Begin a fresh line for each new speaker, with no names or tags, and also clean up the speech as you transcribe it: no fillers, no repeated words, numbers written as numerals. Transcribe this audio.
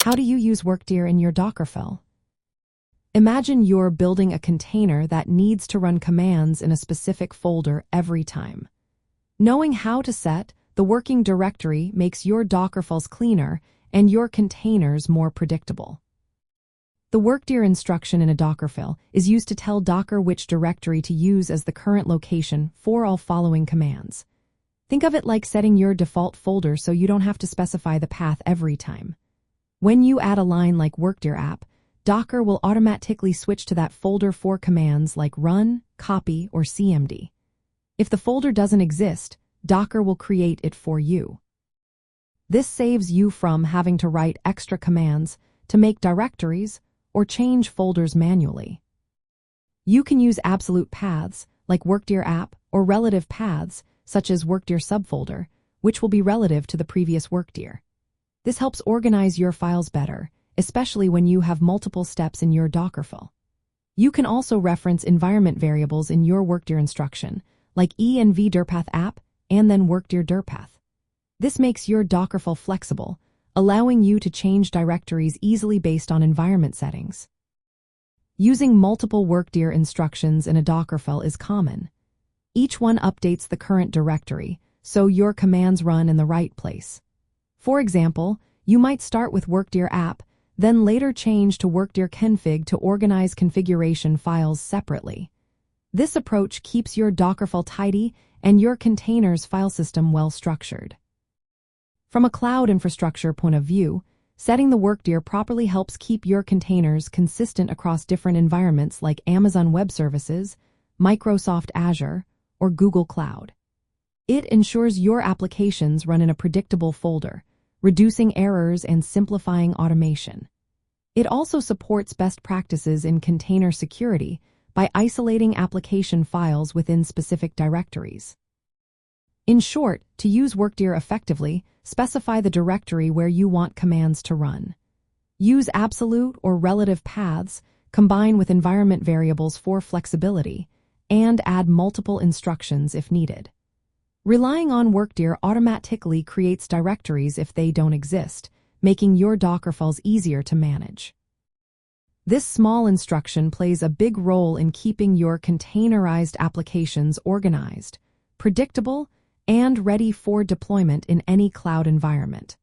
How do you use WORKDIR in your Dockerfile? Imagine you're building a container that needs to run commands in a specific folder every time. Knowing how to set the working directory makes your Dockerfiles cleaner and your containers more predictable. The WORKDIR instruction in a Dockerfile is used to tell Docker which directory to use as the current location for all following commands. Think of it like setting your default folder so you don't have to specify the path every time. When you add a line like WORKDIR app, Docker will automatically switch to that folder for commands like run, copy, or cmd. If the folder doesn't exist, Docker will create it for you. This saves you from having to write extra commands to make directories or change folders manually. You can use absolute paths like WORKDIR app or relative paths such as WORKDIR subfolder, which will be relative to the previous WORKDIR. This helps organize your files better, especially when you have multiple steps in your Dockerfile. You can also reference environment variables in your WORKDIR instruction, like env dirpath app and then WORKDIR dirpath. This makes your Dockerfile flexible, allowing you to change directories easily based on environment settings. Using multiple WORKDIR instructions in a Dockerfile is common. Each one updates the current directory, so your commands run in the right place. For example, you might start with WORKDIR app, then later change to WORKDIR config to organize configuration files separately. This approach keeps your Dockerfile tidy and your container's file system well structured. From a cloud infrastructure point of view, setting the WORKDIR properly helps keep your containers consistent across different environments like Amazon Web Services, Microsoft Azure, or Google Cloud. It ensures your applications run in a predictable folder, reducing errors and simplifying automation. It also supports best practices in container security by isolating application files within specific directories. In short, to use WORKDIR effectively, specify the directory where you want commands to run. Use absolute or relative paths, combine with environment variables for flexibility, and add multiple instructions if needed. Relying on WORKDIR automatically creates directories if they don't exist, making your Dockerfiles easier to manage. This small instruction plays a big role in keeping your containerized applications organized, predictable, and ready for deployment in any cloud environment.